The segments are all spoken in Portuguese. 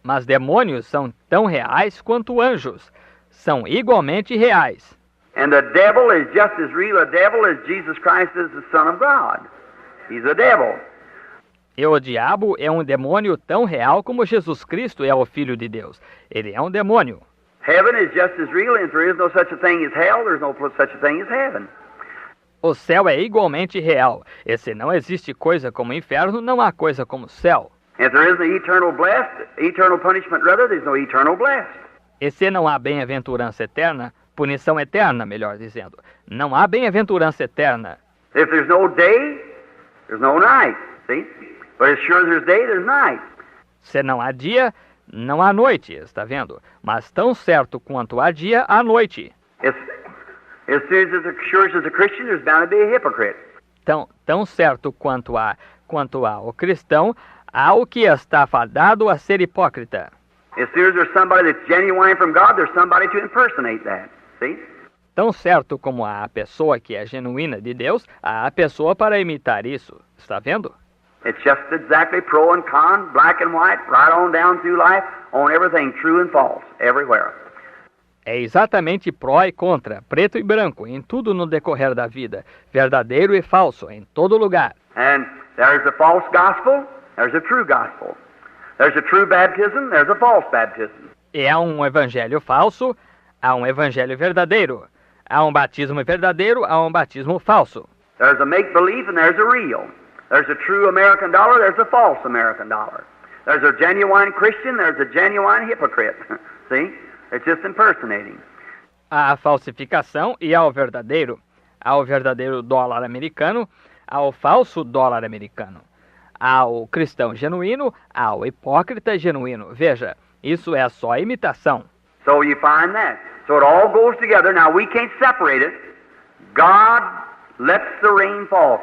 Mas demônios são tão reais quanto anjos. São igualmente reais. And the devil is just as real a devil as Jesus Christ is the Son of God. He's a devil. E o diabo é um demônio tão real como Jesus Cristo é o Filho de Deus. Ele é um demônio. Heaven is just as real, and there is no such a thing as hell, there's no such a thing as heaven. O céu é igualmente real. E se não existe coisa como inferno, não há coisa como céu. If there is no eternal punishment rather, there's no eternal blessed. E se não há bem-aventurança eterna, punição eterna, melhor dizendo, não há bem-aventurança eterna. If there's no day, there's no night. See? But as sure as there's day, there's night. Se não há dia, não há noite, está vendo? Mas tão certo quanto há dia, há noite. As sure as a Christian, there's bound to be a hypocrite. Tão certo quanto há o cristão, há o que está fadado a ser hipócrita. As soon as there's somebody that's genuine from God, there's somebody to impersonate that. See? Tão certo como há a pessoa que é genuína de Deus, há a pessoa para imitar isso. Está vendo? It's just exactly pro and con, black and white, right on down through life, on everything true and false, everywhere. É exatamente pró e contra, preto e branco, em tudo no decorrer da vida, verdadeiro e falso, em todo lugar. And there's a false gospel, there's a true gospel. There's a true baptism, there's a false baptism. E há um evangelho falso, há um evangelho verdadeiro. Há um batismo verdadeiro, há um batismo falso. There's a make-believe and there's a real. There's a true American dollar, there's a false American dollar. There's a genuine Christian, there's a genuine hypocrite. See? It's just impersonating. Há a falsificação e há o verdadeiro. Há o verdadeiro dólar americano, há o falso dólar americano. Há o cristão genuíno, há o hipócrita genuíno. Veja, isso é só imitação. So you find that. So it all goes together. Now we can't separate it. God lets the rain fall.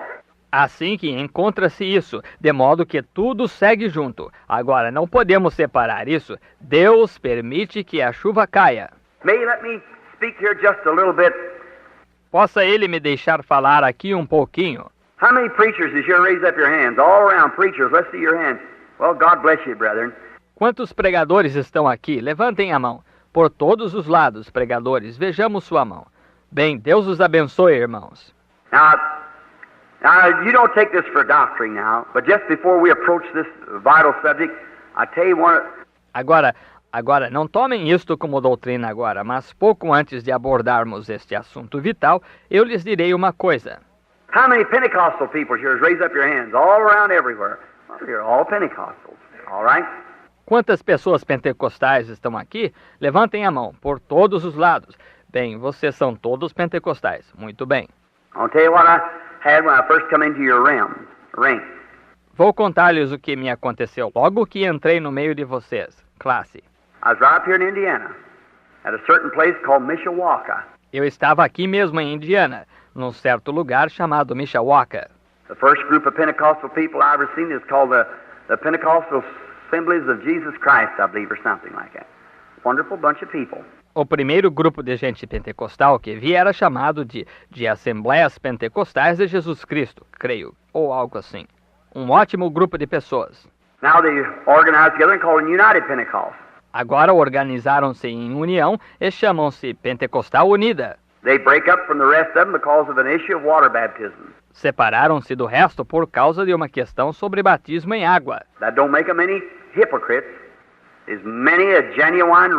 Assim que encontra-se isso, de modo que tudo segue junto. Agora, não podemos separar isso. Deus permite que a chuva caia. May you let me speak here just a little bit. Possa ele me deixar falar aqui um pouquinho. How many preachers is here? Raise up your hands. All around preachers. Let's see your hands. Well, God bless you, brethren. Quantos pregadores estão aqui? Levantem a mão. Por todos os lados, pregadores, vejamos sua mão. Bem, Deus os abençoe, irmãos. Now, you don't take this for doctrine now, but just before we approach this vital subject, I tell you one. Agora, não tomem isto como doutrina agora, mas pouco antes de abordarmos este assunto vital, eu lhes direi uma coisa. How many Pentecostal people here? Raise up your hands. All around everywhere. Well, you're all Pentecostals. All right? Quantas pessoas pentecostais estão aqui? Levantem a mão, por todos os lados. Bem, vocês são todos pentecostais. Muito bem. I'll tell you what I had when I first come into your ring. Vou contar-lhes o que me aconteceu logo que entrei no meio de vocês. Classe. I was right up here in Indiana, at a certain place called Mishawaka. Eu estava aqui mesmo em Indiana, num certo lugar chamado Mishawaka. The first group of Pentecostal people I ever seen is called the Pentecostal Assemblies of Jesus Christ, I believe, or something like that. Wonderful bunch of people. O primeiro grupo de gente pentecostal que vi era chamado de Assembleias Pentecostais de Jesus Cristo, creio, ou algo assim. Um ótimo grupo de pessoas. Now they organize together and call it United Pentecost. Agora organizaram-se em união e chamam-se Pentecostal Unida. They break up from the rest of them because of an issue of water baptism. Separaram-se do resto por causa de uma questão sobre batismo em água. That don't make them any hypocrites. There's many a genuine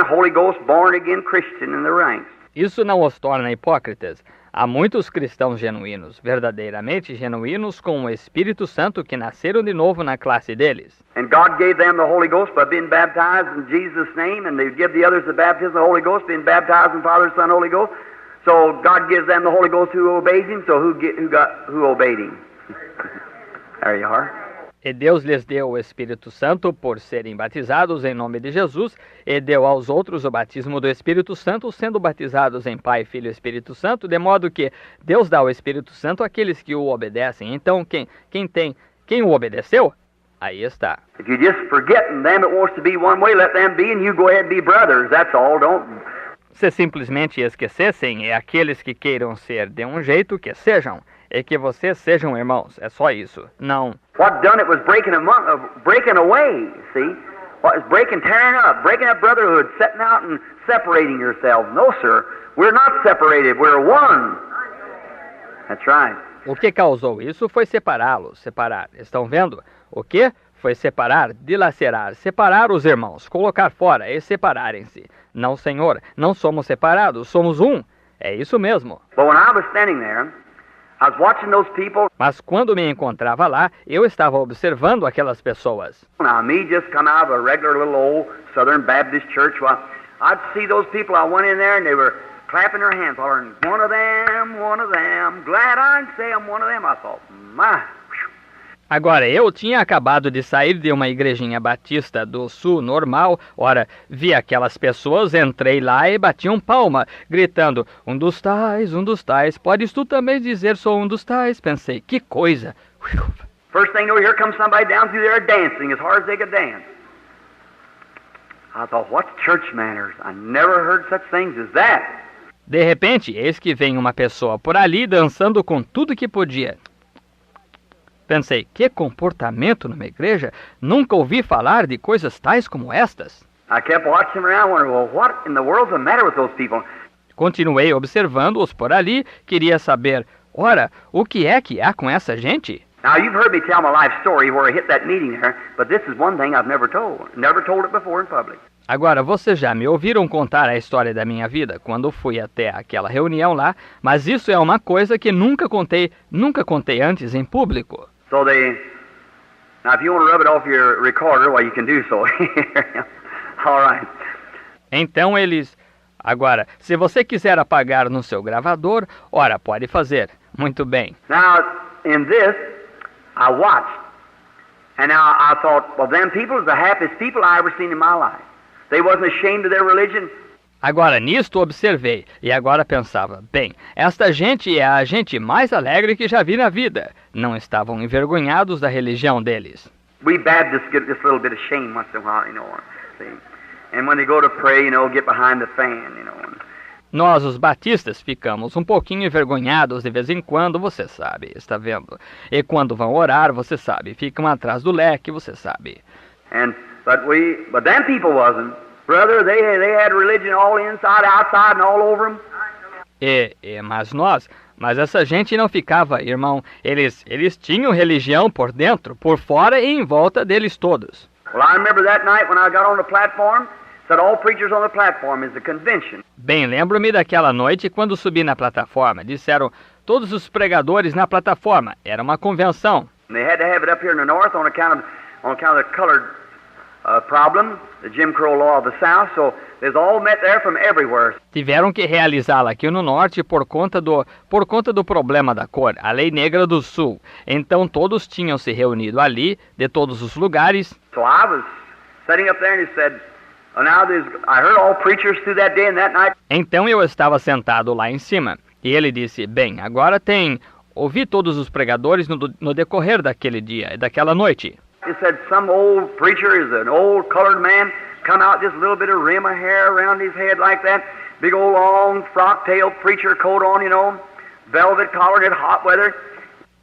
Holy Ghost born again Christian in the ranks. Isso não os torna hipócritas. Há muitos cristãos genuínos, verdadeiramente genuínos, com o Espírito Santo que nasceram de novo na classe deles. And God gave them the Holy Ghost by being baptized in Jesus' name, and they give the others the baptism of the Holy Ghost, being baptized in Father, Son, Holy Ghost. So God gives them the Holy Ghost who obeys Him. So who obeyed Him? There you are. E Deus lhes deu o Espírito Santo por serem batizados em nome de Jesus, e deu aos outros o batismo do Espírito Santo, sendo batizados em Pai, Filho e Espírito Santo, de modo que Deus dá o Espírito Santo àqueles que o obedecem. Então, quem o obedeceu? Aí está. If you just forget them that wants to be one way, let them be, and you go ahead and be brothers. That's all. Don't. Se simplesmente esquecessem, é aqueles que queiram ser de um jeito que sejam. É que vocês sejam irmãos, é só isso. Não. What done it was breaking away, see? what is breaking up brotherhood, setting out and separating yourselves. No, sir. We're not separated. We're one. That's right. O que causou isso foi separá-los, separar. Estão vendo? O que? Foi separar, dilacerar, separar os irmãos, colocar fora e separarem-se. Não, Senhor, não somos separados, somos um. É isso mesmo. But when I was standing there, I was watching those people. Mas quando me encontrava lá, eu estava observando aquelas pessoas. Now, me just come out of a regular little old Southern Baptist church. Well, I'd see those people. I went in there and they were clapping their hands, hollering, one of them, glad I can say I'm one of them. I thought, my. Agora, eu tinha acabado de sair de uma igrejinha batista do sul normal. Ora, vi aquelas pessoas, entrei lá e batiam palma, gritando, um dos tais, podes tu também dizer sou um dos tais? Pensei, que coisa. First thing you know, here comes somebody down through there dancing as hard as they could dance. I thought, what's church manners? I never heard such things as that. De repente, eis que vem uma pessoa por ali dançando com tudo que podia. Pensei, que comportamento numa igreja? Nunca ouvi falar de coisas tais como estas. I kept watching them around, wondering, well, what in the world's the matter with those people? Continuei observando-os por ali, queria saber, ora, o que é que há com essa gente? Now, you've heard me tell my life story where I hit that meeting there, but this is one thing I've never told. Never told it before in public. Agora, vocês já me ouviram contar a história da minha vida quando fui até aquela reunião lá, mas isso é uma coisa que nunca contei antes em público. So now if you want to rub it off your recorder, well, you can do so. All right. Então agora, se você quiser apagar no seu gravador, ora, pode fazer. Muito bem. Now, in this, I watched, and now I thought, well, them people are the happiest people I ever seen in my life. They wasn't ashamed of their religion. Agora, nisto observei, e agora pensava, bem, esta gente é a gente mais alegre que já vi na vida. Não estavam envergonhados da religião deles. We Baptists get this little bit of shame once in a while, see. And when they go to pray, get behind the fan, Nós, os batistas, ficamos um pouquinho envergonhados de vez em quando, você sabe, está vendo? E quando vão orar, você sabe, ficam atrás do leque, você sabe. But them people wasn't. Brother, they had religion all inside, outside, and all over them. Mas essa gente não ficava, irmão. Eles tinham religião por dentro, por fora e em volta deles todos. Well, I remember that night when I got on the platform, said all preachers on the platform is a convention. Bem, lembro-me daquela noite quando subi na plataforma. Disseram, todos os pregadores na plataforma. Era uma convenção. And they had to have it up here in the north on account of the colored problem, the Jim Crow law of the South, so there's all met there from everywhere. Tiveram que realizá-la aqui no norte por conta do problema da cor, a lei negra do sul. Então todos tinham se reunido ali, de todos os lugares. So I was sitting up there and he said, I heard all preachers through that day and that night. Então eu estava sentado lá em cima, e ele disse, bem, agora ouvi todos os pregadores no decorrer daquele dia, daquela noite. He said some old preacher is an old colored man, come out just a little bit of rim of hair around his head like that, big old long frock-tailed preacher coat on, velvet collar in hot weather.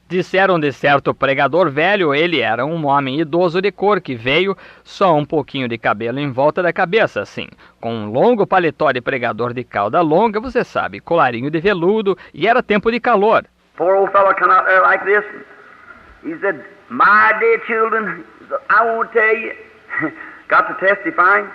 Disseram de certo pregador velho, ele era um homem idoso de cor que veio só um pouquinho de cabelo em volta da cabeça, assim, com um longo paletó de pregador de cauda longa, você sabe, colarinho de veludo, e era tempo de calor. Poor old fellow come out there like this. He said, my dear children, I won't tell you, got to testifying.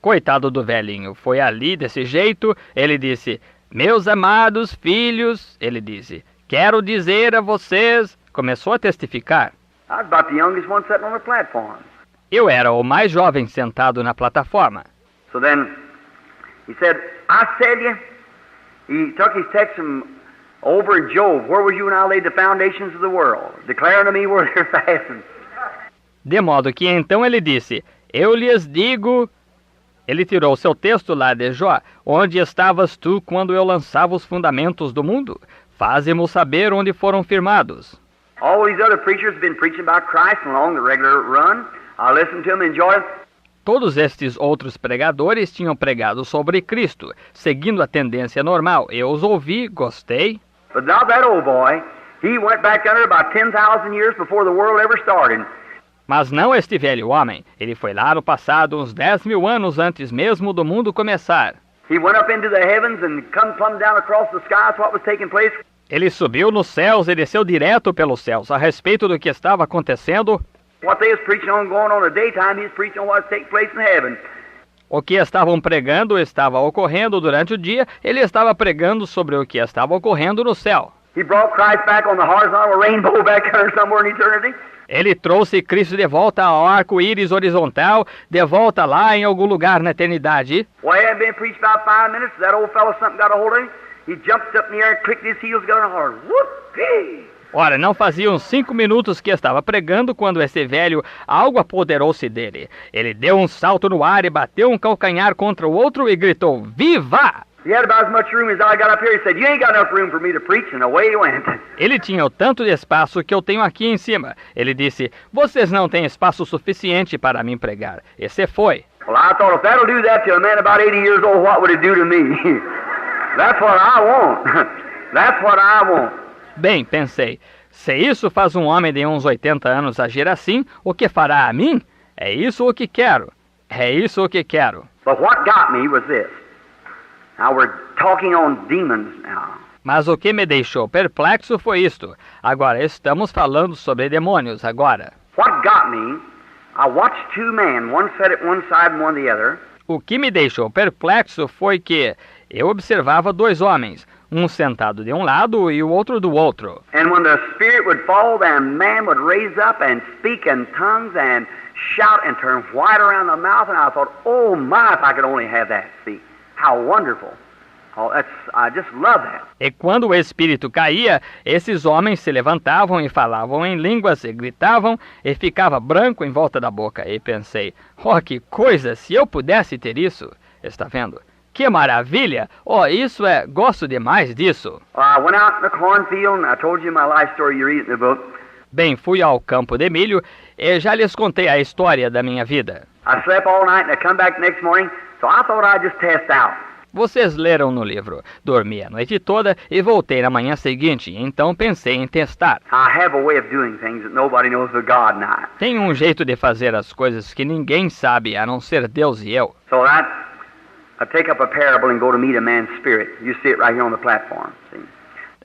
Coitado do velhinho, foi ali desse jeito, ele disse, meus amados filhos, ele disse, quero dizer a vocês, começou a testificar. I was about the youngest one sitting on the platform. Eu era o mais jovem sentado na plataforma. So then, he said, I tell you, he took his text from over in Job, where was you when I laid the foundations of the world, declaring to me where they're fastened. De modo que então ele disse, eu lhes digo, ele tirou seu texto lá de Jó, onde estavas tu quando eu lançava os fundamentos do mundo? Faze-mo saber onde foram firmados. All these other preachers have been preaching about Christ along the regular run. I listened to them, enjoy it. Todos estes outros pregadores tinham pregado sobre Cristo, seguindo a tendência normal. Eu os ouvi, gostei. But now that old boy, he went back under about 10,000 years before the world ever started. Mas não este velho homem. Ele foi lá no passado, uns 10.000 anos antes mesmo do mundo começar. He went up into the heavens and come plumb down across the skies what was taking place. Ele subiu nos céus e desceu direto pelos céus a respeito do que estava acontecendo. What they was preaching on going on in the daytime, he's preaching on what's taking place in heaven. O que estavam pregando estava ocorrendo durante o dia, ele estava pregando sobre o que estava ocorrendo no céu. He brought Christ back on the horizontal rainbow back there somewhere in eternity. Ele trouxe Cristo de volta ao arco-íris horizontal, de volta lá em algum lugar na eternidade. Well, he hadn't been preached about 5 minutes. That old fellow something got a hold of him. He jumped up in the air and clicked his heels, got on a horse. Whoop-hee! Ora, não faziam 5 minutos que estava pregando quando esse velho algo apoderou-se dele. Ele deu um salto no ar e bateu um calcanhar contra o outro e gritou, Viva! He had about as much room as I got up here. He said, you ain't got enough room for me to preach, and away he went. Ele tinha o tanto de espaço que eu tenho aqui em cima. Ele disse, vocês não têm espaço suficiente para mim pregar. E se foi. Well, I thought, if that'll do that to a man about 80 years old, what would it do to me? That's what I want. That's what I want. Bem, pensei, se isso faz um homem de uns 80 anos agir assim, o que fará a mim? É isso o que quero. É isso o que quero. But what got me was this. Now we're talking on demons now. Mas o que me deixou perplexo foi isto. Agora estamos falando sobre demônios agora. What got me, I watched two men, one sat at one side and one the other. O que me deixou perplexo foi que eu observava dois homens, um sentado de um lado e o outro do outro. And when the Spirit would fall, the man would raise up and speak in tongues and shout and turn white around the mouth. And I thought, oh my, if I could only have that. See, how wonderful. Oh, I just love that. E quando o Espírito caía, esses homens se levantavam e falavam em línguas e gritavam e ficava branco em volta da boca. E pensei, oh, que coisa, se eu pudesse ter isso. Está vendo? Que maravilha! Oh, isso é, gosto demais disso. I went out in the cornfield and I told you my life story, you read it in the book. Bem, fui ao campo de milho e já lhes contei a história da minha vida. I slept all night and I come back the next morning, so I thought I'd just test out. Vocês leram no livro. Dormi a noite toda e voltei na manhã seguinte, então pensei em testar. I have a way of doing things that nobody knows but God and I. Tenho um jeito de fazer as coisas que ninguém sabe, a não ser Deus e eu. So that, I take up a parable and go to meet a man's spirit. You see it right here on the platform. See?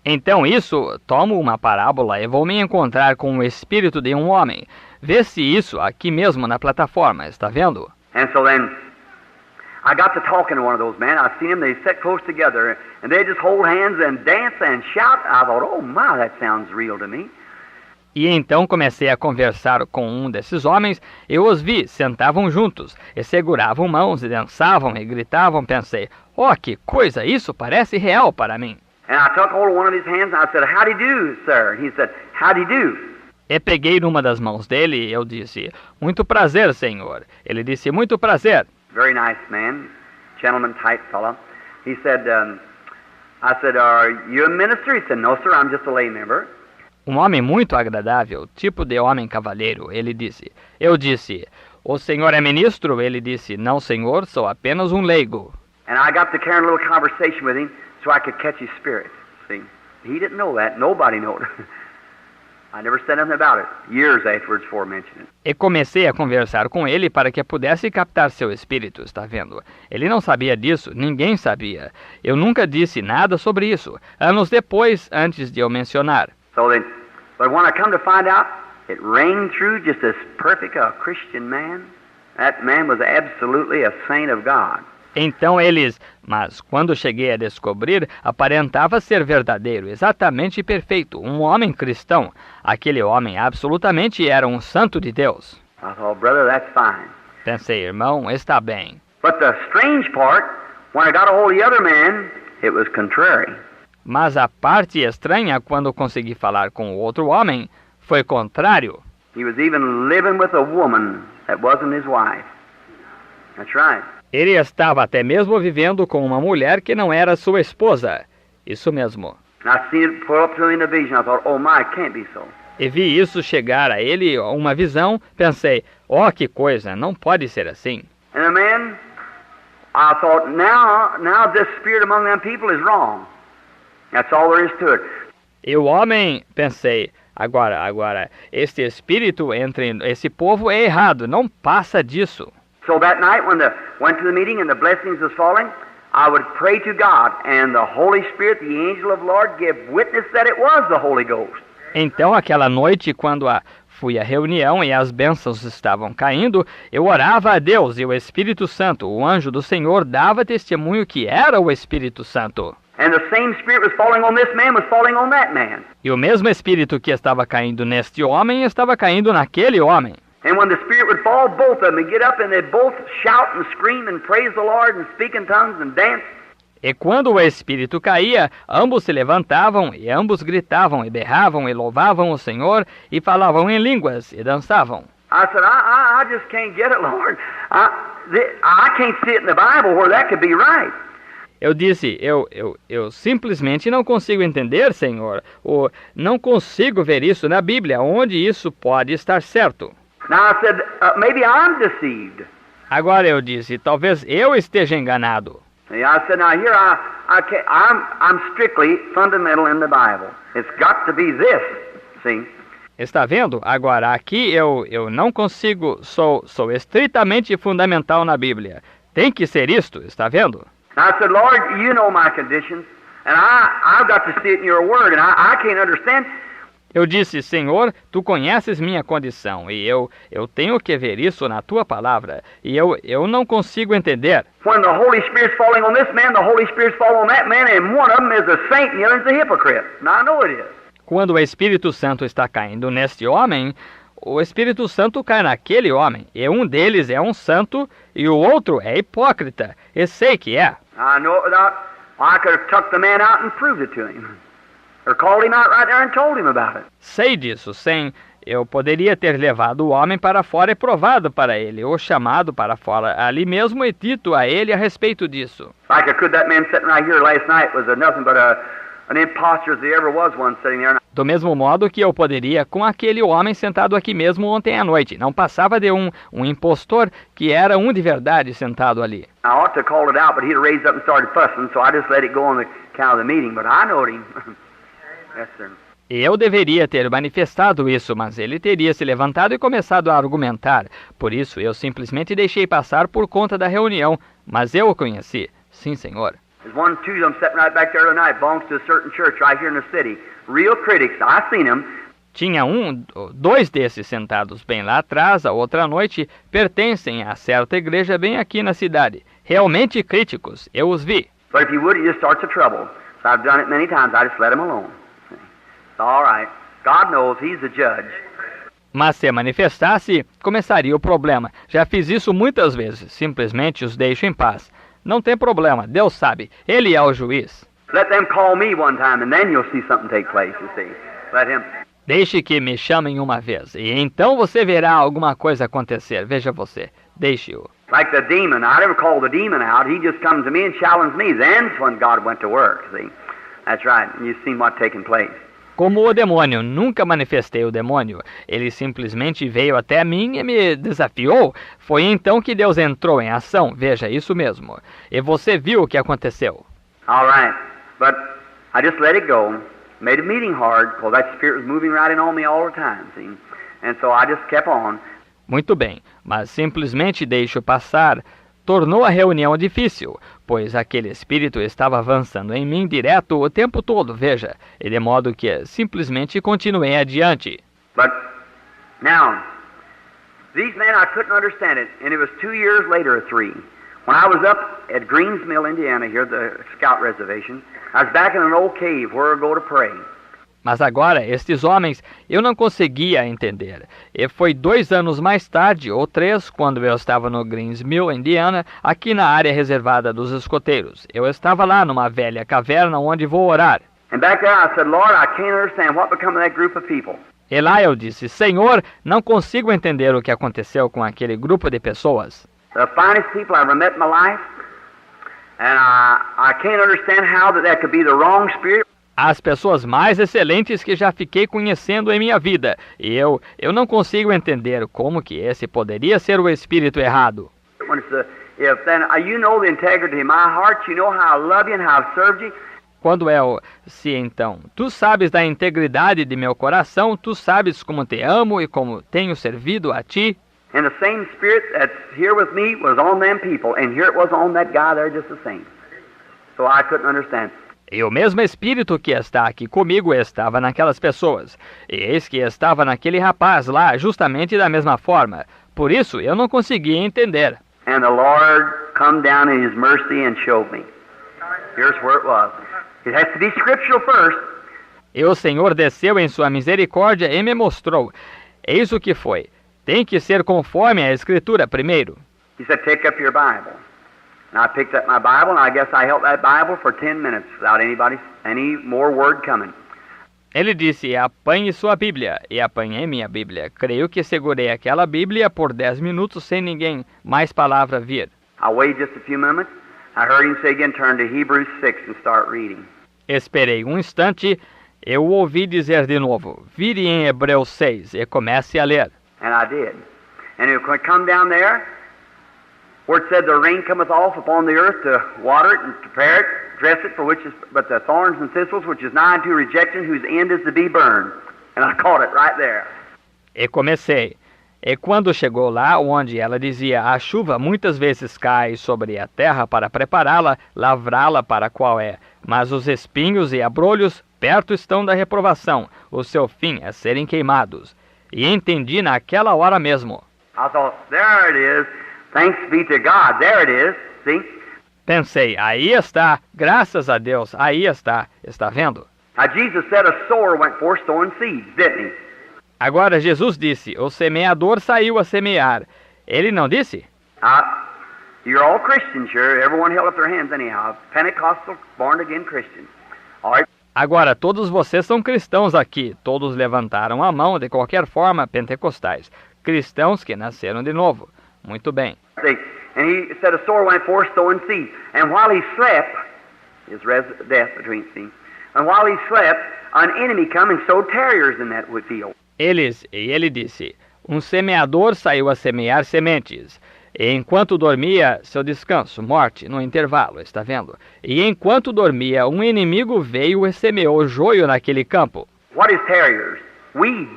Então isso, tomo uma parábola e vou me encontrar com o espírito de um homem. Vê-se isso aqui mesmo na plataforma, está vendo? And so then, I got to talking to one of those men. I seen them, they sat close together, and they just hold hands and dance and shout. I thought, oh my, that sounds real to me. E então comecei a conversar com um desses homens. Eu os vi, sentavam juntos, e seguravam mãos, e dançavam, e gritavam. Pensei, oh, que coisa, isso parece real para mim. And I took hold of one of his hands, and I said, how do you do, sir? And he said, how do you do? E peguei numa das mãos dele, e eu disse, muito prazer, senhor. Ele disse, muito prazer. Very nice man, gentleman type fellow. He said, I said, are you a minister? He said, no, sir, I'm just a lay member. Um homem muito agradável, tipo de homem cavalheiro, ele disse. Eu disse, o senhor é ministro? Ele disse, não, senhor, sou apenas um leigo. And I got to carry a little conversation with him so I could catch his spirit. See, he didn't know that. Nobody knew it. I never said nothing about it. Years afterwards before mentioning it. E comecei a conversar com ele para que pudesse captar seu espírito, está vendo? Ele não sabia disso, ninguém sabia. Eu nunca disse nada sobre isso, anos depois, antes de eu mencionar. So then, but when I come to find out, it rang through just as perfect a Christian man. That man was absolutely a saint of God. Então mas quando cheguei a descobrir, aparentava ser verdadeiro, exatamente perfeito, um homem cristão. Aquele homem absolutamente era um santo de Deus. I thought, brother, that's fine. Pensei, irmão, está bem. But the strange part, when I got a hold of the other man, it was contrary. Mas a parte estranha, quando consegui falar com o outro homem, foi contrário. He was even living with a woman that wasn't his wife. That's right. Ele estava até mesmo vivendo com uma mulher que não era sua esposa. Isso mesmo. And I seen it pull up to him in a vision. I thought, oh my, it can't be so. E vi isso chegar a ele, uma visão. Pensei, oh, que coisa, não pode ser assim. And the man, I thought, now this spirit among them people is wrong. That's all there is to it. E o homem, pensei, Agora, este espírito entre esse povo é errado, não passa disso. So that night when went to the meeting and the blessings was falling, I would pray to God, and the Holy Spirit, the angel of the Lord, gave witness that it was the Holy Ghost. Então, aquela noite, quando fui à reunião e as bênçãos estavam caindo, eu orava a Deus e o Espírito Santo, o anjo do Senhor, dava testemunho que era o Espírito Santo. And the same Spirit was falling on this man was falling on that man. E o mesmo Espírito que estava caindo neste homem, estava caindo naquele homem. And when the Spirit would fall, both of them would get up and they'd both shout and scream and praise the Lord and speak in tongues and dance. E quando o Espírito caía, ambos se levantavam e ambos gritavam e berravam e louvavam o Senhor e falavam em línguas e dançavam. I said, I just can't get it, Lord. I can't see it in the Bible where that could be right. Eu disse, eu simplesmente não consigo entender, Senhor, ou não consigo ver isso na Bíblia, onde isso pode estar certo. Now I said, maybe I'm deceived. Agora eu disse, talvez eu esteja enganado. I said, now here I'm strictly fundamental in the Bible. It's got to be this, see? Está vendo? Agora, aqui eu não consigo, sou estritamente fundamental na Bíblia. Tem que ser isto, está vendo? Now I said, Lord, you know my conditions, and I've got to see it in your word, and I can't understand. Eu disse, Senhor, tu conheces minha condição, e eu tenho que ver isso na tua palavra, e eu não consigo entender. When the Holy Spirit's falling on this man, the Holy Spirit's falling on that man, and one of them is a saint and the other is a hypocrite. Now I know it is. Quando o Espírito Santo está caindo neste homem, o Espírito Santo cai naquele homem, e um deles é um santo, e o outro é hipócrita. Eu sei que é. I know it without, I could have tucked the man out and proved it to him. Or called him out right there and told him about it. Sei disso, eu poderia ter levado o homem para fora e provado para ele, ou chamado para fora ali mesmo e dito a ele a respeito disso. Like I could, that man sitting right here last night was nothing but an impostor as there ever was one sitting there. Do mesmo modo que eu poderia com aquele homem sentado aqui mesmo ontem à noite. Não passava de um impostor que era um de verdade sentado ali. I ought to have called it out, but he'd raised up and started fussing, so I just let it go on the account of the meeting, but I knowed him. Yes, sir. Eu deveria ter manifestado isso, mas ele teria se levantado e começado a argumentar. Por isso, eu simplesmente deixei passar por conta da reunião, mas eu o conheci. Sim, senhor. There's one, two of them sitting right back there tonight, belongs to a certain church right here in the city. Real critics. I seen them. Tinha dois desses sentados bem lá atrás, a outra noite, pertencem a certa igreja bem aqui na cidade. Realmente críticos, eu os vi. But if he would, he just starts a trouble. So I've done it many times. I just let him alone. It's all right. God knows he's the judge. Mas se manifestasse, começaria o problema. Já fiz isso muitas vezes. Simplesmente os deixo em paz. Não tem problema. Deus sabe. Ele é o juiz. Let them call me one time, and then you'll see something take place, you see. Let him. Deixe que me chamem uma vez, e então você verá alguma coisa acontecer. Veja você. Deixe-o. Like the demon. I never called the demon out. He just comes to me and challenged me. Then's when God went to work, see. That's right. And you've seen what's taking place. Como o demônio, nunca manifestei o demônio. Ele simplesmente veio até mim e me desafiou. Foi então que Deus entrou em ação. Veja, isso mesmo. E você viu o que aconteceu. All right. But I just let it go. Made a meeting hard, because that spirit was moving right in on me all the time, see. And so I just kept on. Muito bem, mas simplesmente deixo passar. Tornou a reunião difícil, pois aquele espírito estava avançando em mim direto o tempo todo, veja, e de modo que simplesmente continuei adiante. But now, these men, I couldn't understand it, and it was 2 years later or 3. When I was up at Greens Mill, Indiana, here at the Scout Reservation, I was back in an old cave where I go to pray. Mas agora, estes homens, eu não conseguia entender. E foi 2 anos mais tarde, ou 3, quando eu estava no Greens Mill, Indiana, aqui na área reservada dos escoteiros. Eu estava lá numa velha caverna onde vou orar. And back there I said, Lord, I can't understand what become of that group of people. E lá eu disse, Senhor, não consigo entender o que aconteceu com aquele grupo de pessoas. The finest people I ever met in my life, and I can't understand how that could be the wrong spirit. As pessoas mais excelentes que já fiquei conhecendo em minha vida. E eu não consigo entender como que esse poderia ser o espírito errado. Quando se então, tu sabes da integridade de meu coração, tu sabes como te amo e como tenho servido a ti. And the same Spirit that's here with me was on them people, and here it was on that guy there just the same. So I couldn't understand. E o mesmo Espírito que está aqui comigo estava naquelas pessoas. E eis que estava naquele rapaz lá, justamente da mesma forma. Por isso, eu não conseguia entender. And the Lord come down in His mercy and showed me. Here's where it was. It has to be scriptural first. E o Senhor desceu em sua misericórdia e me mostrou. Eis o que foi. Tem que ser conforme a Escritura primeiro. He said, take up your Bible. And I picked up my Bible, and I guess I held that Bible for 10 minutes without any more word coming. Ele disse, apanhe sua Bíblia. E apanhei minha Bíblia. Creio que segurei aquela Bíblia por 10 minutos sem ninguém mais palavra vir. I waited just a few moments. I heard him say again, turn to Hebrews 6 and start reading. Esperei um instante, eu o ouvi dizer de novo, vire em Hebreus 6 e comece a ler. And I did. And it would come down there, where it said the rain cometh off upon the earth to water it and prepare it, dress it, but the thorns and thistles, which is nigh unto rejection, whose end is to be burned. And I caught it right there. E comecei. E quando chegou lá, onde ela dizia, a chuva muitas vezes cai sobre a terra para prepará-la, lavrá-la para a qual é. Mas os espinhos e abrolhos perto estão da reprovação, o seu fim é serem queimados. E entendi naquela hora mesmo. I thought, there it is. Thanks be to God. There it is. See? Pensei, aí está, graças a Deus, aí está. Está vendo? Now Jesus said a sower went forth sowing seeds, didn't he? Agora Jesus disse, o semeador saiu a semear. Ele não disse? You're all Christians here. Everyone held up their hands anyhow. Pentecostal, born-again Christians. All right? Agora, todos vocês são cristãos aqui. Todos levantaram a mão, de qualquer forma, pentecostais. Cristãos que nasceram de novo. Muito bem. And he said a sower went forth sowing seed. And while he slept, his death between seed. And while he slept, an enemy come and sowed tares in that field. Ele disse, um semeador saiu a semear sementes. E enquanto dormia, seu descanso, morte, no intervalo, está vendo? E enquanto dormia, um inimigo veio e semeou joio naquele campo. What is tares? Weeds,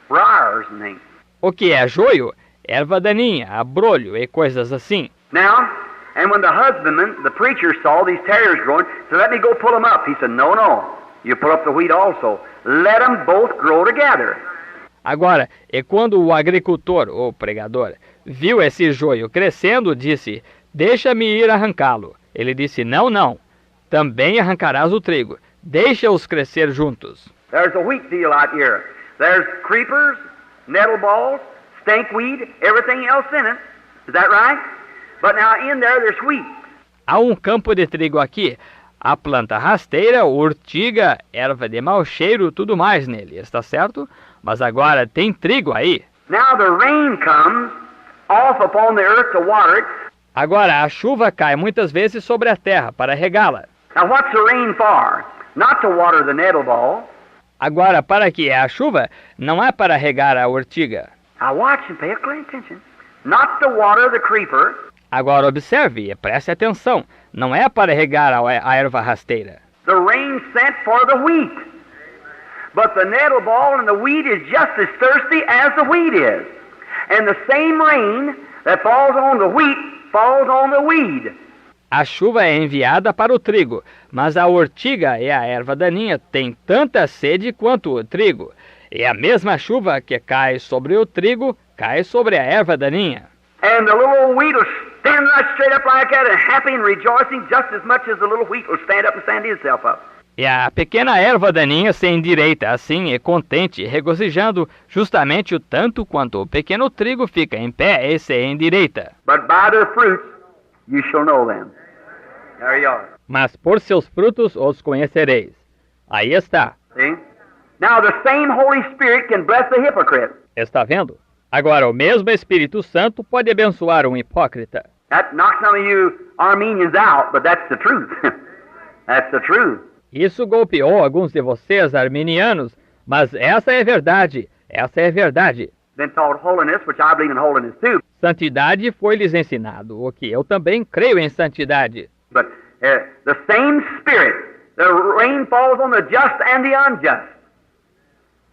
briars and things. O que é joio? Erva daninha, abrolho e coisas assim. Now, and when the husbandman, the preacher, saw these tares growing, said, let me go pull them up. He said, no, you pull up the wheat also. Let them both grow together. Agora, e quando o agricultor, ou pregador, viu esse joio crescendo, disse, deixa-me ir arrancá-lo. Ele disse, não, também arrancarás o trigo. Deixa-os crescer juntos. There's a wheat field out here. There's creepers, nettle balls, stinkweed, everything else in it. Is that right? But now in there's wheat. Há um campo de trigo aqui. A planta rasteira, urtiga, erva de mau cheiro, tudo mais nele, está certo? Mas agora tem trigo aí. Now the rain comes off upon the earth to water it. Agora a chuva cai muitas vezes sobre a terra para regá-la. Now what's the rain for? Not to water the nettle ball. Agora, para que é a chuva? Não é para regar a urtiga. Now watch and pay close attention. Not to water the creeper. Agora observe e preste atenção. Não é para regar a erva rasteira. The rain sent for the wheat. But the nettle ball and the wheat is just as thirsty as the wheat is. And the same rain that falls on the wheat falls on the weed. A chuva é enviada para o trigo, mas a urtiga e a erva daninha têm tanta sede quanto o trigo. E a mesma chuva que cai sobre o trigo, cai sobre a erva daninha. And the little old wheat will stand right straight up like that and happy and rejoicing just as much as the little wheat will stand up and stand itself up. E a pequena erva daninha se endireita assim e contente, regozijando justamente o tanto quanto o pequeno trigo fica em pé e se endireita. But by their fruits you shall know them. There you are. Mas por seus frutos os conhecereis. Aí está. See? Now the same Holy Spirit can bless the hypocrite. Está vendo? Agora o mesmo Espírito Santo pode abençoar um hipócrita. That knocks some of you Armenians out, but that's the truth. That's the truth. Isso golpeou alguns de vocês arminianos, mas essa é verdade. Essa é verdade. Been taught holiness, which I believe in holiness too. Santidade foi-lhes ensinado, o que eu também creio em santidade. But the same Spirit The rain falls on the just and the unjust.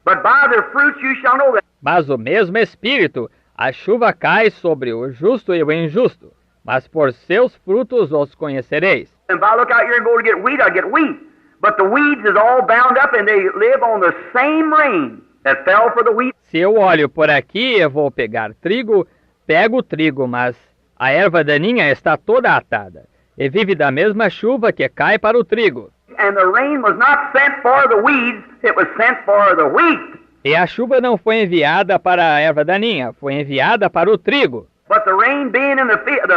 But by their fruits you shall know them. Mas o mesmo Espírito, a chuva cai sobre o justo e o injusto, mas por seus frutos os conhecereis. And if I look out here and go to get wheat, I get wheat. But the weeds is all bound up and they live on the same rain that fell for the wheat. Se eu olho por aqui, eu vou pegar trigo, pego o trigo, mas a erva daninha está toda atada, e vive da mesma chuva que cai para o trigo. And the rain was not sent for the weeds, it was sent for the wheat. E a chuva não foi enviada para a erva daninha, foi enviada para o trigo. But the rain being in the field,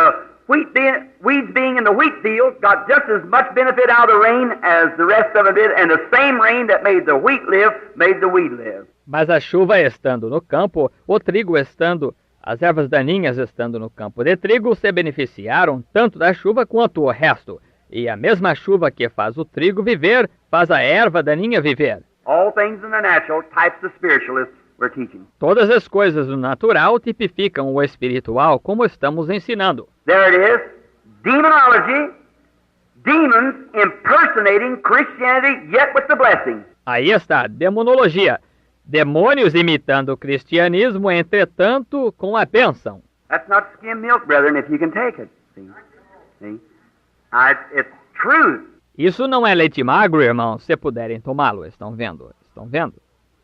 weeds being in the wheat field, got just as much benefit out of the rain as the rest of it did, and the same rain that made the wheat live, made the wheat live. Mas a chuva estando no campo, o trigo estando, as ervas daninhas estando no campo de trigo, se beneficiaram tanto da chuva quanto o resto. E a mesma chuva que faz o trigo viver, faz a erva daninha viver. All things in the natural, types the spiritualists were teaching. Todas as coisas do natural tipificam o espiritual, como estamos ensinando. There it is, demonology, demons impersonating Christianity, yet with the blessing. Aí está, demonologia. Demônios imitando o cristianismo, entretanto, com a bênção. That's not skim milk, brethren, if you can take it. See? It's truth. Isso não é leite magro, irmãos, se puderem tomá-lo. Estão vendo? Estão vendo?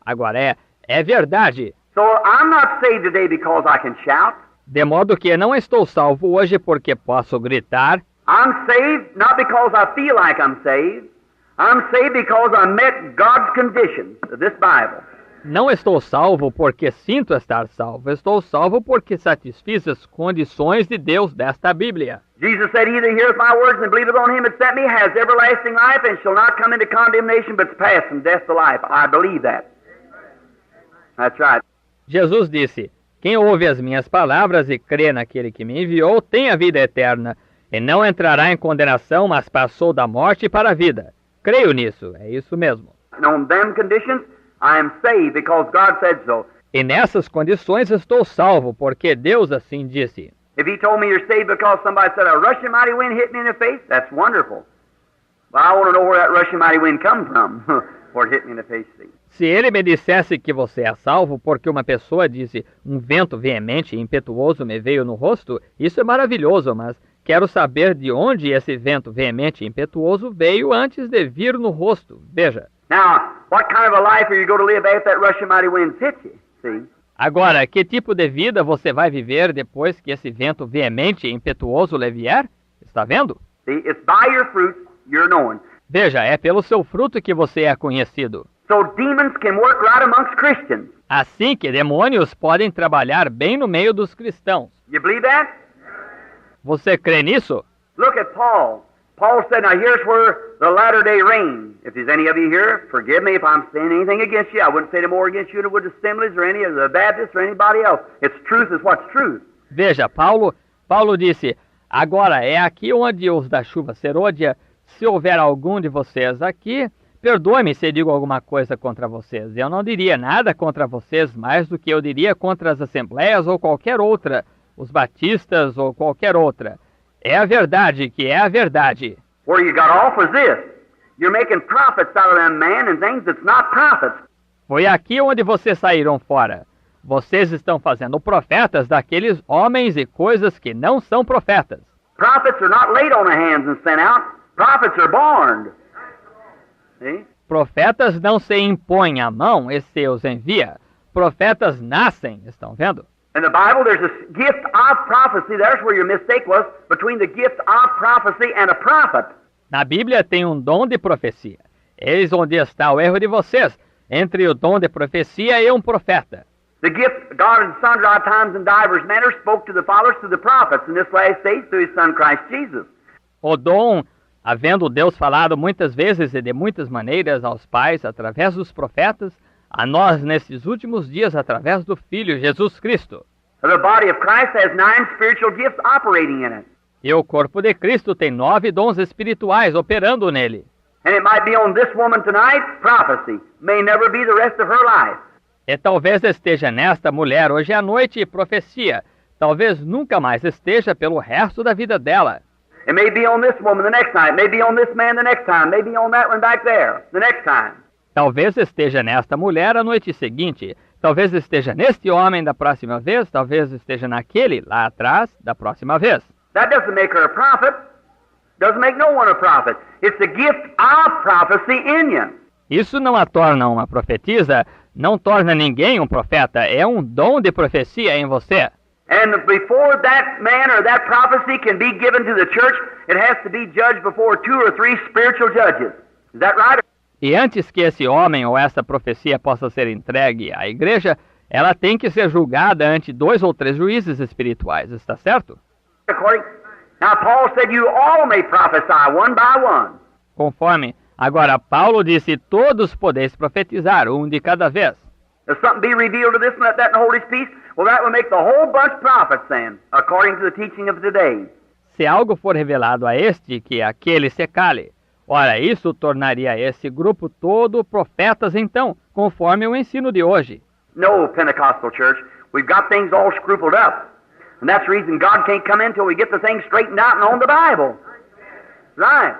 Agora é verdade. So I'm not saved today because I can shout. De modo que não estou salvo hoje porque posso gritar. I'm saved not because I feel like I'm saved. I'm saved because I met God's conditions of this Bible. Não estou salvo porque sinto estar salvo. Estou salvo porque satisfiz as condições de Deus desta Bíblia. Jesus said, "He that heareth my words and believeth on him that sent me has everlasting life and shall not come into condemnation, but is passed from death to life." I believe that. That's right. Jesus disse, quem ouve as minhas palavras e crê naquele que me enviou tem a vida eterna, e não entrará em condenação, mas passou da morte para a vida. Creio nisso, é isso mesmo. And on them conditions, I am saved because God said so. E nessas condições estou salvo, porque Deus assim disse. If he told me you're saved because somebody said a rushing mighty wind hit me in the face, that's wonderful. But I want to know where that rushing mighty wind comes from, for it hit me in the face. See? Se ele me dissesse que você é salvo porque uma pessoa disse um vento veemente e impetuoso me veio no rosto, isso é maravilhoso, mas quero saber de onde esse vento veemente e impetuoso veio antes de vir no rosto. Veja. Now, what kind of a life are you going to live after that rushing mighty wind hits you? See? Agora, que tipo de vida você vai viver depois que esse vento veemente e impetuoso lhe vier? Está vendo? See, it's by your fruits you're known. Veja, é pelo seu fruto que você é conhecido. So demons can work right amongst Christians. Assim que demônios podem trabalhar bem no meio dos cristãos. You believe that? Você crê nisso? Look at Paul. Paul said, now here's where the latter day reign. If there's any of you here, forgive me if I'm saying anything against you. I wouldn't say no more against you than I would the Assemblies or any of the Baptists or anybody else. It's truth is what's truth. Veja, Paulo disse, agora é aqui onde os da chuva serôdia, se houver algum de vocês aqui, perdoe-me se digo alguma coisa contra vocês. Eu não diria nada contra vocês mais do que eu diria contra as assembleias ou qualquer outra, os batistas ou qualquer outra. É a verdade que é a verdade. Where you got off was this. You're making prophets out of them man and things that's not prophets. Foi aqui onde vocês saíram fora. Vocês estão fazendo profetas daqueles homens e coisas que não são profetas. Prophets are not laid on the hands and sent out. Prophets are born. See? Profetas não se impõem à mão e se os envia. Profetas nascem, estão vendo? In the Bible, there's a gift of prophecy. There's where your mistake was, between the gift of prophecy and a prophet. Na Bíblia tem um dom de profecia. Eis onde está o erro de vocês, entre o dom de profecia e um profeta. The gift, God in sundry times and divers manners spoke to the fathers, to the prophets, in this last days through His Son Christ Jesus. O dom, havendo Deus falado muitas vezes e de muitas maneiras aos pais através dos profetas, a nós nesses últimos dias através do Filho Jesus Cristo. The body of Christ has 9 spiritual gifts operating in it. E o corpo de Cristo tem 9 dons espirituais operando nele. And it might be on this woman tonight, prophecy. May never be the rest of her life. E talvez esteja nesta mulher hoje à noite profecia. Talvez nunca mais esteja pelo resto da vida dela. It may be on this woman the next time. It may be on this man the next time. Maybe on that one back there the next time. Talvez esteja nesta mulher a noite seguinte. Talvez esteja neste homem da próxima vez. Talvez esteja naquele lá atrás da próxima vez. That doesn't make her a prophet. Doesn't make no one a prophet. It's the gift of prophecy in you. Isso não a torna uma profetisa, não torna ninguém um profeta. É um dom de profecia em você. And before that man or that prophecy can be given to the church, it has to be judged before 2 or 3 spiritual judges. Is that right? E antes que esse homem ou essa profecia possa ser entregue à igreja, ela tem que ser julgada ante 2 ou 3 juízes espirituais. Está certo? Now Paul said you all may prophesy one by one. Conforme. Agora, Paulo disse, todos podeis profetizar, um de cada vez. If something be revealed to this and that and hold his peace, well, that will make the whole bunch prophets then, according to the teaching of today. Se algo for revelado a este, que aquele se cale. Ora, isso tornaria esse grupo todo profetas então, conforme o ensino de hoje. No, Pentecostal church, we've got things all scrupled up. And that's the reason God can't come in until we get the things straightened out and on the Bible. Right.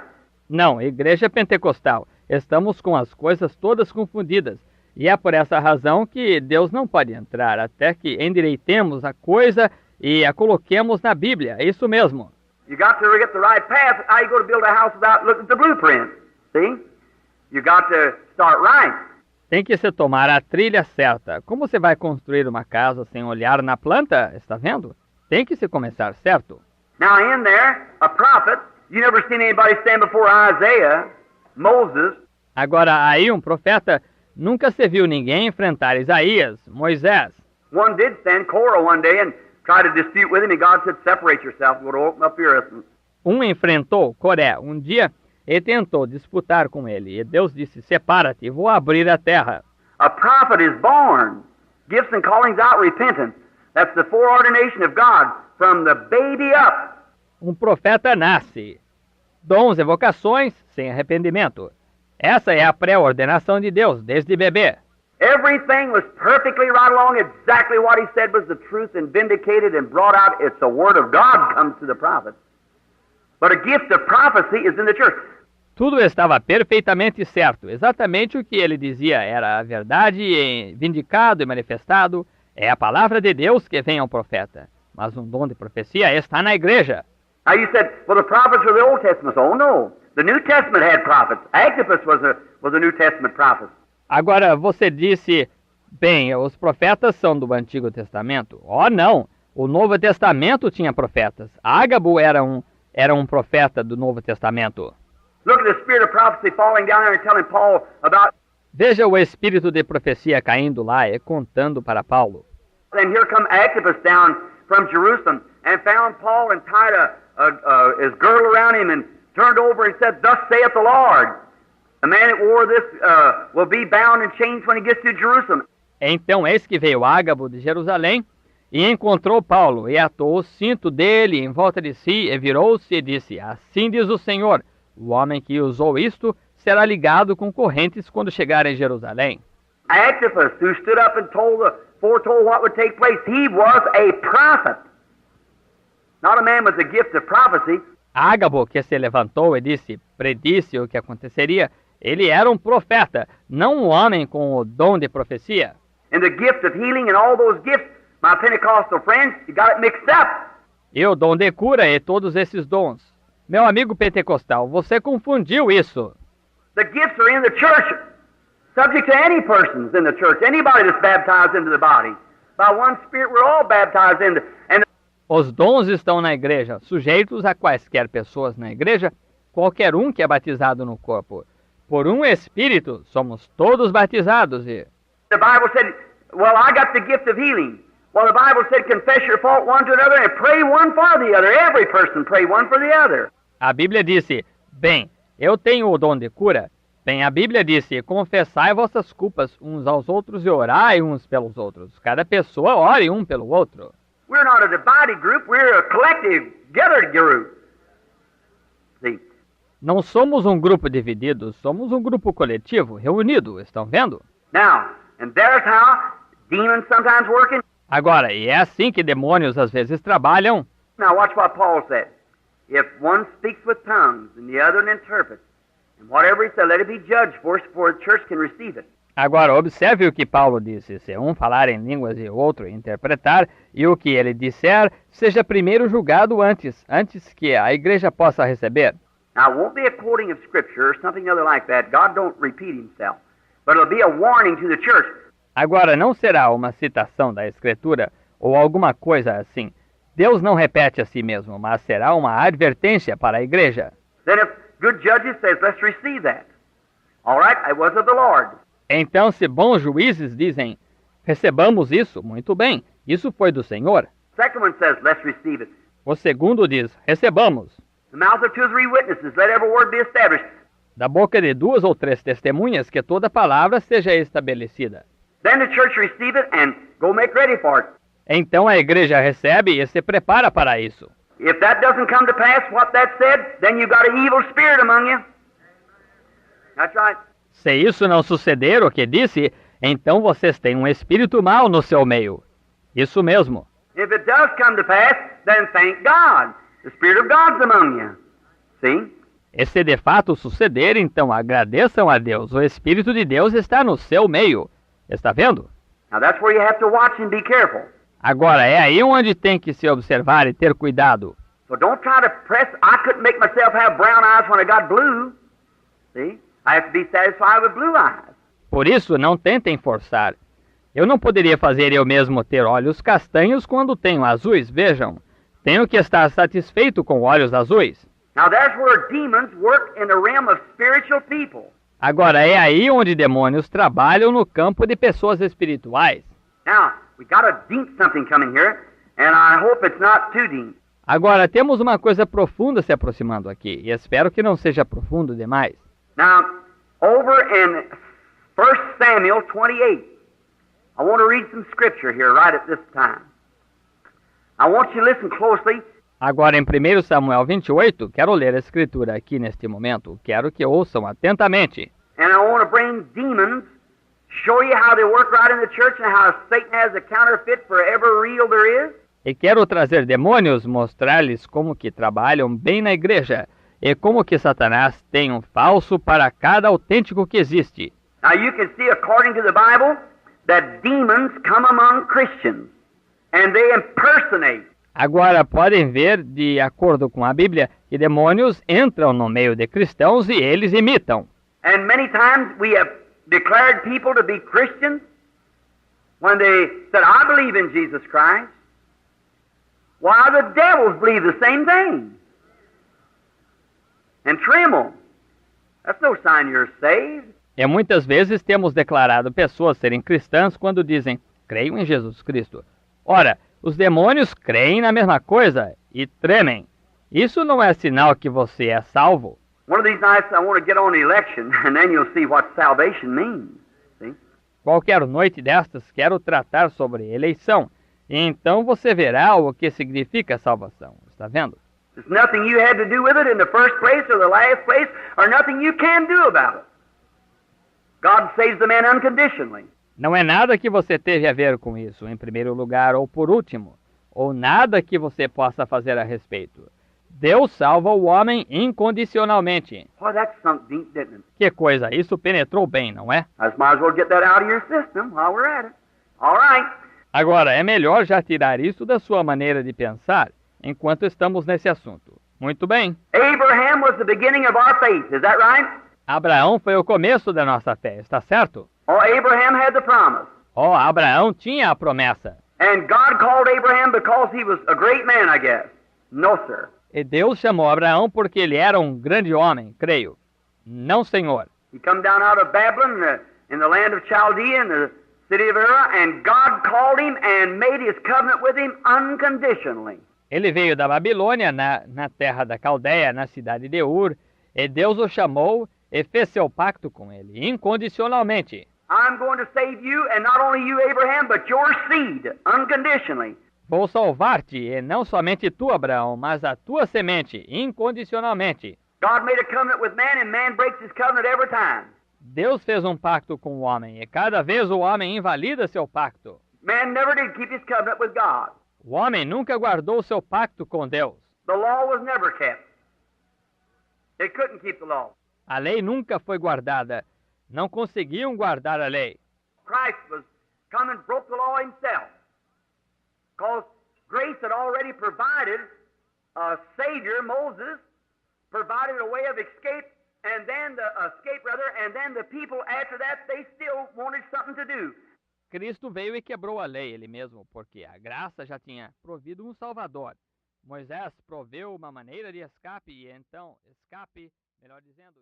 Não, igreja pentecostal, estamos com as coisas todas confundidas. E é por essa razão que Deus não pode entrar até que endireitemos a coisa e a coloquemos na Bíblia. É isso mesmo. You got to get the right path. How you go to build a house without looking at the blueprint? See? You got to start right. Tem que se tomar a trilha certa. Como você vai construir uma casa sem olhar na planta? Está vendo? Tem que se começar certo. Now in there, a prophet, you never seen anybody stand before Isaiah, Moses. Agora aí um profeta, nunca se viu ninguém enfrentar Isaías, Moisés. One did stand, Korah, one day and try to dispute with him, and God said, separate yourself, go to open up your earth. Enfrentou Coré um dia e tentou disputar com ele. E Deus disse, separa-te, vou abrir a terra. A prophet is born, gifts and callings out repentance. That's the foreordination of God from the baby up. Um profeta nasce. Dons e vocações sem arrependimento. Essa é a pré-ordenação de Deus, desde bebê. Everything was perfectly right along. Exactly what he said was the truth and vindicated and brought out. It's the word of God comes to the prophet. But a gift of prophecy is in the church. Tudo estava perfeitamente certo. Exatamente o que ele dizia era a verdade, vindicado e manifestado. É a palavra de Deus que vem ao profeta. Mas um dom de profecia está na igreja. Now you said, well, the prophets were the Old Testament. Oh, no. The New Testament had prophets. Agabus was a New Testament prophet. Agora, você disse, bem, os profetas são do Antigo Testamento. Oh, não. O Novo Testamento tinha profetas. Ágabo era um profeta do Novo Testamento. Look at the spirit of prophecy falling down there and telling Paul about... Veja o espírito de profecia caindo lá e contando para Paulo. And here come Agabus down from Jerusalem and found Paul and tied his girdle around him and turned over and said, thus saith the Lord. The man that wore this will be bound in chains when he gets to Jerusalem. Então eis que veio Ágabo de Jerusalém e encontrou Paulo e atou o cinto dele em volta de si e virou-se e disse, assim diz o Senhor, o homem que usou isto será ligado com correntes quando chegar em Jerusalém. Agabus, who stood up and foretold what would take place, he was a prophet. Not a man with the gift of prophecy. Ágabo, que se levantou e disse, predisse o que aconteceria, ele era um profeta, não um homem com o dom de profecia. And the gift of healing and all those gifts, my Pentecostal friends, you got it mixed up. E o dom de cura e todos esses dons. Meu amigo pentecostal, você confundiu isso. The gifts are in the church, subject to any persons in the church, anybody that's baptized into the body. By one Spirit, we're all baptized into. Os dons estão na igreja, sujeitos a quaisquer pessoas na igreja, qualquer um que é batizado no corpo. Por um Espírito, somos todos batizados e... The Bible said, well, I got the gift of healing. Well, the Bible said, confess your fault one to another and pray one for the other. Every person pray one for the other. A Bíblia disse, bem, eu tenho o dom de cura. Bem, a Bíblia disse, confessai vossas culpas uns aos outros e orai uns pelos outros. Cada pessoa ore um pelo outro. We're not a divided group, we're a collective, gathered group. See? Não somos um grupo dividido, somos um grupo coletivo, reunido, estão vendo? Now, and there's how demons sometimes working. Agora, e é assim que demônios às vezes trabalham. Now watch what Paul said. if one speaks with tongues and the other interprets, and whatever he said, let it be judged for the church can receive it. Agora, observe o que Paulo disse. Se um falar em línguas e o outro interpretar, e o que ele disser, seja primeiro julgado antes que a igreja possa receber. Now, it won't be a quoting of Scripture or something other like that. God don't repeat himself. But it'll be a warning to the church. Agora, não será uma citação da Escritura ou alguma coisa assim. Deus não repete a si mesmo, mas será uma advertência para a igreja. Then if good judges says, let's receive that. All right, it was of the Lord. Então, se bons juízes dizem, recebamos isso, muito bem, isso foi do Senhor. Second one says, let's receive it. O segundo diz, recebamos. The mouth of 2 or 3 witnesses, let every word be established. Da boca de 2 ou 3 testemunhas, que toda palavra seja estabelecida. Then the church receive it and go make ready for it. Então a igreja recebe e se prepara para isso. If that doesn't come to pass, what that said, then you got an evil spirit among you. That's right. Se isso não suceder, o que disse, então vocês têm um espírito mau no seu meio. Isso mesmo. If it does come to pass, then thank God. The Spirit of God's among you. See? E se de fato suceder, então agradeçam a Deus. O Espírito de Deus está no seu meio. Está vendo? Now that's where you have to watch and be careful. Agora, é aí onde tem que se observar e ter cuidado. So don't try to press. I couldn't make myself have brown eyes when I got blue. See? I have to be satisfied with blue eyes. Por isso, não tentem forçar. Eu não poderia fazer eu mesmo ter olhos castanhos quando tenho azuis, vejam. Tenho que estar satisfeito com olhos azuis. Now there's where demons work in the realm of spiritual people. Agora, é aí onde demônios trabalham no campo de pessoas espirituais. Now, we got a deep something coming here, and I hope it's not too deep. Agora, temos uma coisa profunda se aproximando aqui, e espero que não seja profundo demais. Now, over in 1 Samuel 28, I want to read some scripture here right at this time. I want you to listen closely. Agora, em 1 Samuel 28, quero ler a escritura aqui neste momento. Quero que ouçam atentamente. And I want to bring demons, show you how they work right in the church and how Satan has a counterfeit for every real there is. E quero trazer demônios, mostrar-lhes como que trabalham bem na igreja e como que Satanás tem um falso para cada autêntico que existe. Now you can see, according to the Bible, that demons come among Christians and they impersonate. Agora, podem ver, de acordo com a Bíblia, que demônios entram no meio de cristãos e eles imitam. And many times we have declared people to be Christians when they said, I believe in Jesus Christ. Why, the devils believe the same thing. And tremble. That's no sign you're saved. E muitas vezes temos declarado pessoas serem cristãs quando dizem, creio em Jesus Cristo. Ora, os demônios creem na mesma coisa e tremem. Isso não é sinal que você é salvo. One of these nights I want to get on the election, and then you'll see what salvation means. See? Qualquer noite destas quero tratar sobre eleição. E então você verá o que significa salvação. Está vendo? There's nothing you had to do with it in the first place or the last place, or nothing you can do about it. God saves the man unconditionally. Não é nada que você teve a ver com isso, em primeiro lugar ou por último, ou nada que você possa fazer a respeito. Deus salva o homem incondicionalmente. Boy, that sunk deep, didn't it? Que coisa, isso penetrou bem, não é? I might as well get that out of your system while we're at it. All right. Agora, é melhor já tirar isso da sua maneira de pensar, enquanto estamos nesse assunto. Muito bem. Abraham was the beginning of our faith, is that right? Abraão foi o começo da nossa fé, está certo? Oh, Abraham had the promise. Oh, Abraão tinha a promessa. And God called Abraham because he was a great man, I guess. No, sir. E Deus chamou Abraão porque ele era um grande homem, creio. Não, senhor. He come down out of Babylon in the land of Chaldea in the city of Ur, and God called him and made his covenant with him unconditionally. Ele veio da Babilônia, na terra da Caldeia, na cidade de Ur, e Deus o chamou e fez seu pacto com ele, incondicionalmente. I'm going to save you, and not only you, Abraham, but your seed, unconditionally. Vou salvar-te, e não somente tu, Abraão, mas a tua semente, incondicionalmente. God made a covenant with man, and man breaks his covenant every time. Deus fez um pacto com o homem, e cada vez o homem invalida seu pacto. Man never did keep his covenant with God. O homem nunca guardou seu pacto com Deus. The law was never kept. It couldn't keep the law. A lei nunca foi guardada. Não conseguiam guardar a lei. Christ was come and broke the law himself. Because grace had already provided a Savior, Moses, provided a way of escape, and then the people after that, they still wanted something to do. Cristo veio e quebrou a lei, ele mesmo, porque a graça já tinha provido um Salvador. Moisés proveu uma maneira de escape, melhor dizendo,